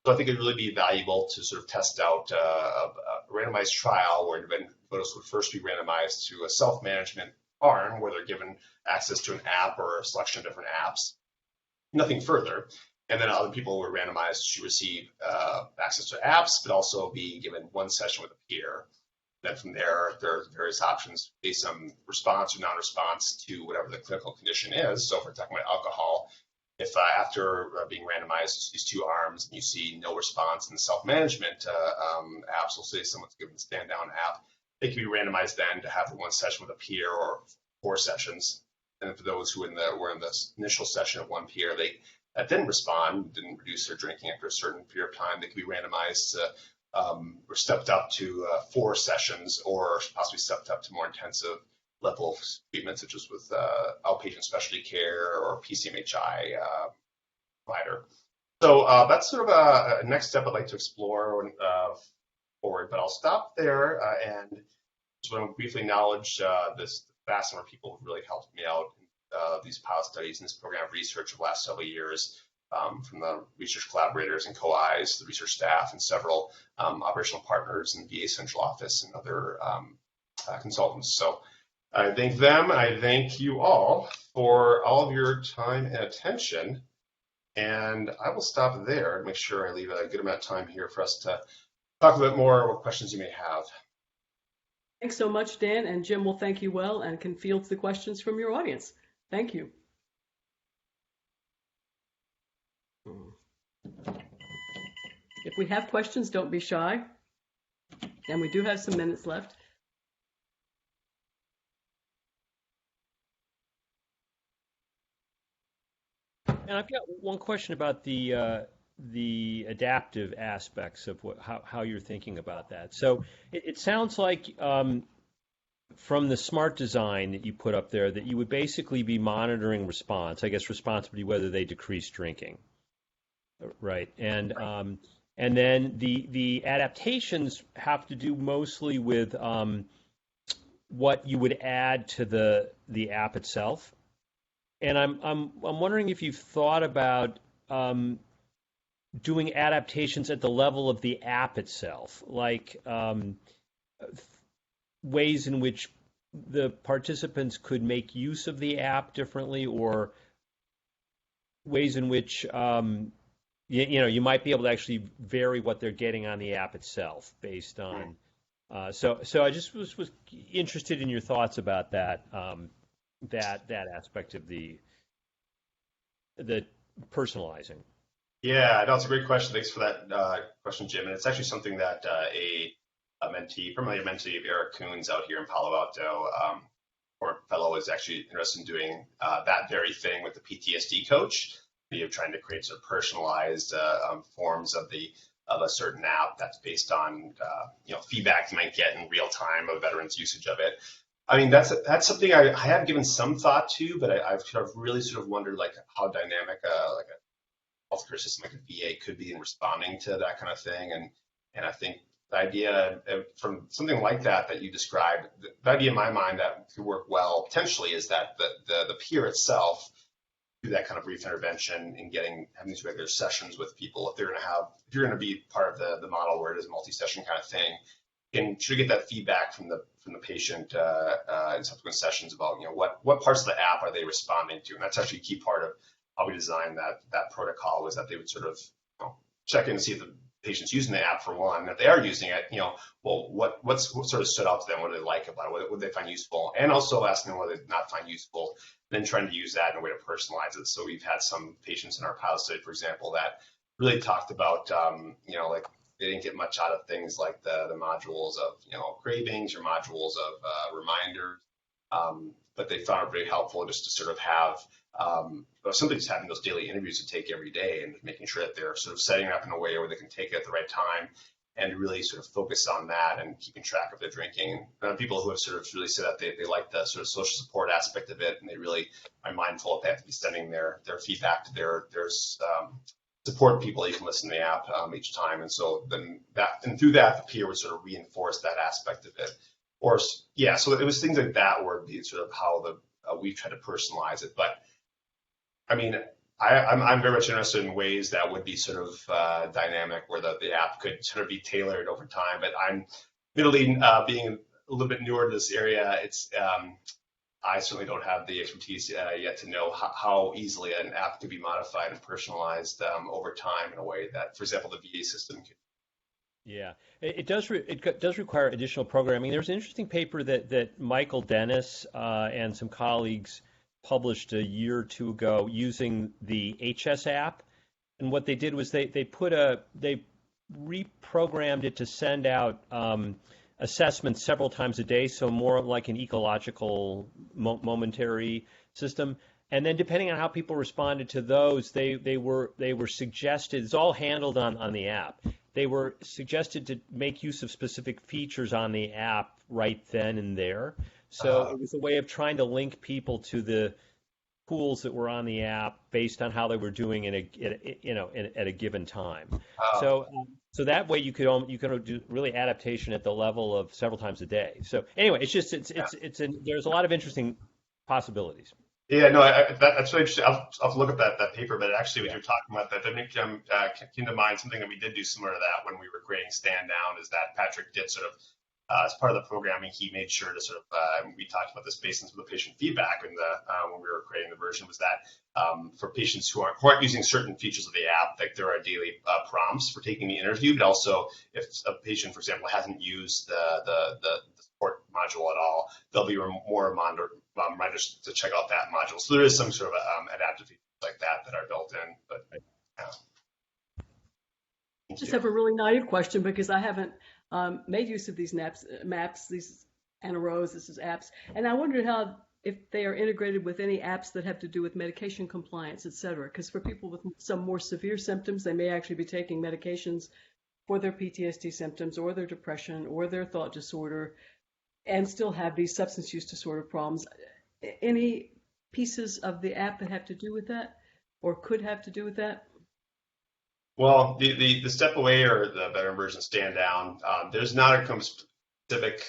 So I think it'd really be valuable to sort of test out a randomized trial where individuals would first be randomized to a self-management arm where they're given access to an app or a selection of different apps, nothing further. And then other people were randomized to receive access to apps, but also be given one session with a peer. Then from there are various options based on response or non-response to whatever the clinical condition is. So if we're talking about alcohol, if after being randomized to these two arms, you see no response in the self-management apps, we'll say someone's given the stand-down app, they can be randomized then to have one session with a peer or 4 sessions. And for those who were in the initial session of one peer, that didn't respond, didn't reduce their drinking after a certain period of time, they could be randomized or stepped up to 4 sessions, or possibly stepped up to more intensive level of treatment, such as with outpatient specialty care or PCMHI provider. So that's sort of a next step I'd like to explore forward, but I'll stop there and just want to briefly acknowledge this vast number of people who really helped me out in these pilot studies and this program of research of the last several years, from the research collaborators and co-Is, the research staff, and several operational partners in the VA Central Office and other consultants. So I thank them, and I thank you all for all of your time and attention. And I will stop there and make sure I leave a good amount of time here for us to talk a bit more what questions you may have. Thanks so much, Dan, and Jim will thank you well and can field the questions from your audience. Thank you. If we have questions, don't be shy. And we do have some minutes left. And I've got one question about the adaptive aspects of how you're thinking about that. So it sounds like from the smart design that you put up there that you would basically be monitoring response. I guess response would be whether they decrease drinking, right? And then the adaptations have to do mostly with what you would add to the app itself. And I'm wondering if you've thought about doing adaptations at the level of the app itself, like ways in which the participants could make use of the app differently, or ways in which you might be able to actually vary what they're getting on the app itself based on. So I just was interested in your thoughts about that. that aspect of the personalizing? Yeah, that's a great question. Thanks for that question, Jim. And it's actually something that a mentee, primarily a mentee of Eric Kuhn's out here in Palo Alto, or fellow, is actually interested in doing that very thing with the PTSD coach. You're trying to create sort of personalized forms of a certain app that's based on feedback you might get in real time of veterans' usage of it. I mean, that's something I have given some thought to, but I've sort of really sort of wondered like how dynamic like a healthcare system like a VA could be in responding to that kind of thing. And I think the idea from something like that you described, the idea in my mind that could work well potentially is that the peer itself do that kind of brief intervention and having these regular sessions with people. If you're going to be part of the model where it is a multi-session kind of thing, and should get that feedback from the patient in subsequent sessions about what parts of the app are they responding to, and that's actually a key part of how we designed that protocol, was that they would sort of check in to see if the patient's using the app for one, and if they are using it, well, what sort of stood out to them, what do they like about it, what they find useful, and also asking them what they not find useful, then trying to use that in a way to personalize it. So we've had some patients in our pilot study, for example, that really talked about like they didn't get much out of things like the modules of cravings or modules of reminders, but they found it very helpful just to sort of have somebody just having those daily interviews to take every day and making sure that they're sort of setting it up in a way where they can take it at the right time and really sort of focus on that and keeping track of their drinking. People who have sort of really said that they like the sort of social support aspect of it, and they really are mindful that they have to be sending their feedback to their support people that you can listen to the app each time. And so then through that, the peer would sort of reinforce that aspect of it. So it was things like that where it'd be sort of how we try to personalize it. But I mean, I'm very much interested in ways that would be sort of dynamic, where the app could sort of be tailored over time. But I'm admittedly being a little bit newer to this area. I certainly don't have the expertise yet to know how easily an app could be modified and personalized over time in a way that, for example, the VA system could. Yeah, it does require additional programming. There's an interesting paper that Michael Dennis and some colleagues published a year or two ago using the HS app, and what they did was they reprogrammed it to send out assessments several times a day, so more like an ecological momentary system. And then depending on how people responded to those, they were suggested. It's all handled on the app. They were suggested to make use of specific features on the app right then and there. So it was a way of trying to link people to the tools that were on the app based on how they were doing at a given time. So that way you could do really adaptation at the level of several times a day. So anyway, there's a lot of interesting possibilities. Yeah, no, that's really interesting. I'll look at that paper, but actually, what you're talking about, that came to mind something that we did do similar to that when we were creating Stand Down, is that Patrick did sort of, as part of the programming, he made sure to sort of, we talked about this based on some of the patient feedback when we were creating the version, was that for patients who aren't using certain features of the app, like there are daily prompts for taking the interview, but also if a patient, for example, hasn't used the support module at all, there'll be more reminders to check out that module. So there is some sort of adaptive features like that are built in. But I just have a really naive question, because I haven't made use of these maps, these NROs, this is apps, and I wondered if they are integrated with any apps that have to do with medication compliance, et cetera. Because for people with some more severe symptoms, they may actually be taking medications for their PTSD symptoms or their depression or their thought disorder, and still have these substance use disorder problems. Any pieces of the app that have to do with that, or could have to do with that? Well, the step away or the better version Stand Down, there's not a specific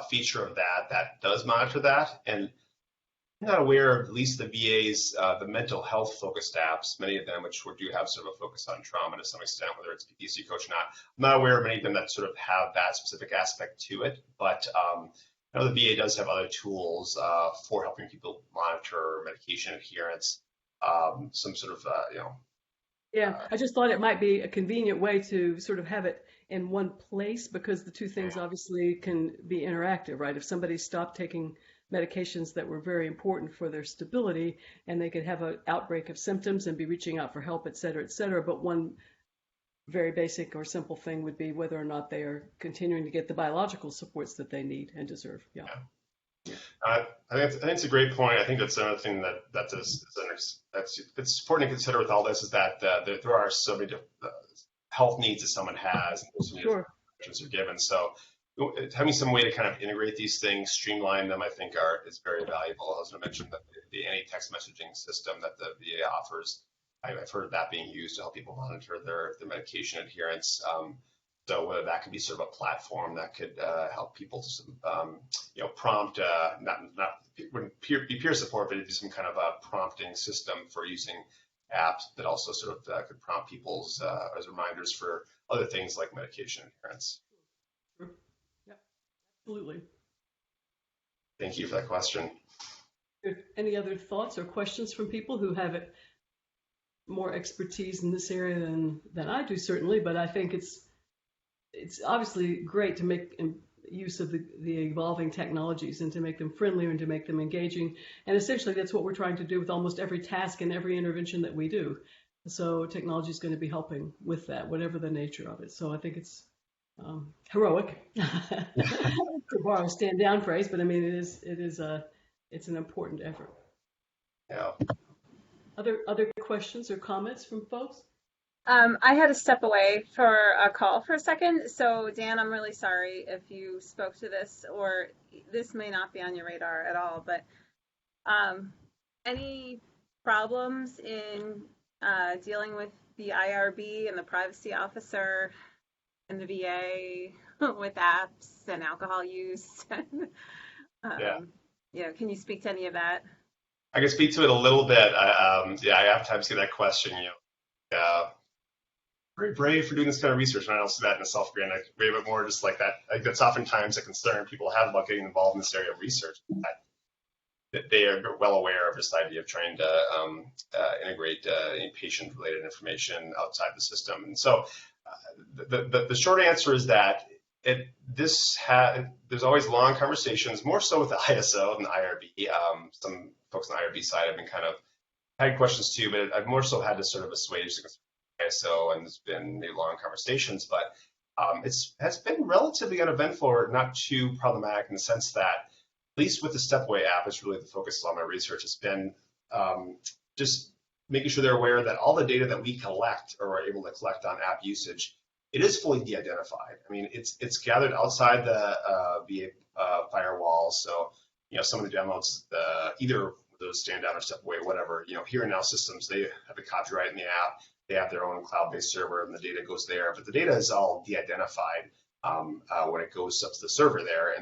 feature of that does monitor that, and I'm not aware of at least the VA's the mental health focused apps, many of them which do have sort of a focus on trauma to some extent, whether it's PTSD coach or not. I'm not aware of many of them that sort of have that specific aspect to it, but I know the VA does have other tools for helping people monitor medication adherence, some sort of Yeah, I just thought it might be a convenient way to sort of have it in one place, because the two things obviously can be interactive, right? If somebody stopped taking medications that were very important for their stability, and they could have an outbreak of symptoms and be reaching out for help, et cetera, et cetera. But one very basic or simple thing would be whether or not they are continuing to get the biological supports that they need and deserve. Yeah. I think it's a great point. I think that's another thing that's it's important to consider with all this is that there are so many health needs that someone has, and so many Sure. are given. So having some way to kind of integrate these things, streamline them, I think is very valuable. As I mentioned, the anti-text messaging system that the VA offers, I've heard of that being used to help people monitor their medication adherence. So whether that could be sort of a platform that could help people to prompt, wouldn't be peer support, but it'd be some kind of a prompting system for using apps that also sort of could prompt people's as reminders for other things like medication adherence. Yep, absolutely. Thank you for that question. Any other thoughts or questions from people who have more expertise in this area than I do, certainly, but I think it's obviously great to make use of the evolving technologies and to make them friendlier and to make them engaging. And essentially, that's what we're trying to do with almost every task and every intervention that we do. So technology is going to be helping with that, whatever the nature of it. So I think it's heroic, to borrow a stand down phrase, but I mean, it's an important effort. Yeah. Other questions or comments from folks? I had to step away for a call for a second. So Dan, I'm really sorry if you spoke to this, or this may not be on your radar at all, but any problems in dealing with the IRB and the privacy officer and the VA with apps and alcohol use? Can you speak to any of that? I can speak to it a little bit. I oftentimes get that question, very brave for doing this kind of research, and I don't see that in a self-grant way, but more just like that. Like that's oftentimes a concern people have about getting involved in this area of research. That they are well aware of this idea of trying to integrate patient-related information outside the system. And so the short answer is that there's always long conversations, more so with the ISO than the IRB. Some folks on the IRB side have been kind of had questions too, but I've more so had to sort of assuage the ISO, and there's been maybe long conversations, but has been relatively uneventful or not too problematic in the sense that, at least with the Stepway app, is really the focus of all my research. Has been just making sure they're aware that all the data that we collect or are able to collect on app usage, it is fully de-identified. I mean, it's gathered outside the VA firewall. So, some of the downloads, either those stand down or step away, whatever, here in Now Systems, they have a copyright in the app. They have their own cloud-based server, and the data goes there. But the data is all de-identified when it goes up to the server there,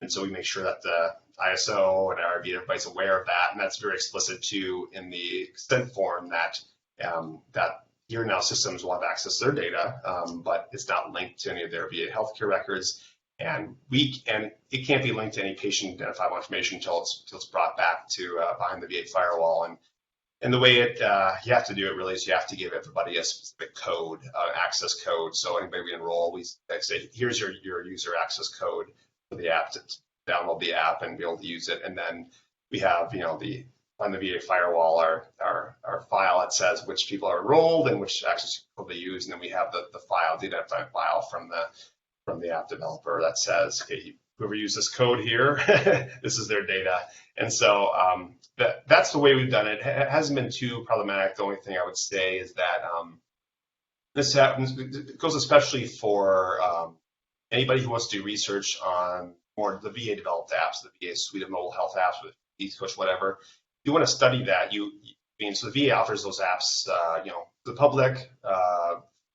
and so we make sure that the ISO and IRB, everybody's aware of that, and that's very explicit too in the consent form that here Now Systems will have access to their data, but it's not linked to any of their VA healthcare records, and it can't be linked to any patient identifiable information until it's brought back to behind the VA firewall. And the way you have to do it really is you have to give everybody a specific code, access code. So anybody we enroll, we say, here's your user access code for the app to download the app and be able to use it. And then we have, on the VA firewall, our file that says which people are enrolled and which access code they use. And then we have the identifying file from the app developer that says, okay, whoever used this code here, this is their data. And so that's the way we've done it. It hasn't been too problematic. The only thing I would say is that this happens, it goes especially for anybody who wants to do research on more the VA developed apps, the VA suite of mobile health apps with East Coast, whatever. If you want to study that, so the VA offers those apps, the public,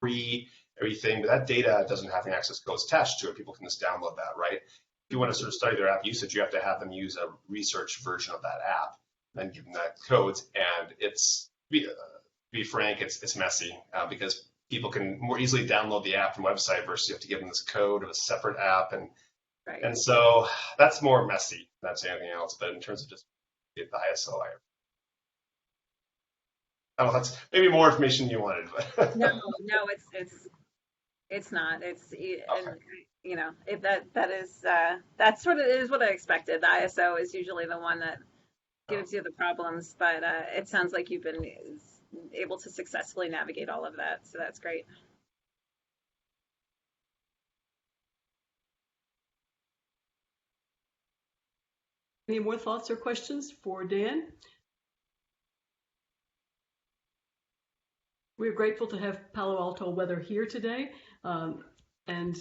free, everything, but that data doesn't have any access codes attached to it. People can just download that, right? If you want to sort of study their app usage, you have to have them use a research version of that app and give them that codes. And it's, to be frank, it's messy because people can more easily download the app from website versus you have to give them this code of a separate app. And so that's more messy than that's anything else. But in terms of just the ISO, I don't know, that's maybe more information you wanted. But No, it's not. Okay. That's what it is. What I expected. The ISO is usually the one that gives you the problems, but it sounds like you've been able to successfully navigate all of that, so that's great. Any more thoughts or questions for Dan? We're grateful to have Palo Alto weather here today. And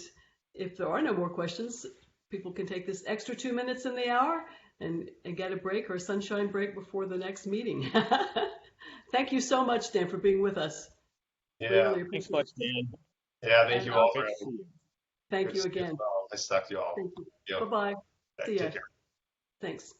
if there are no more questions, people can take this extra 2 minutes in the hour and get a break or a sunshine break before the next meeting. Thank you so much, Dan, for being with us. Yeah. Really Thanks appreciate much, it. Dan. Yeah, thank you all for Great to see you. Thank you again. Nice to talk to you all. Thank you. Yep. Bye-bye. See ya. Take care. Thanks.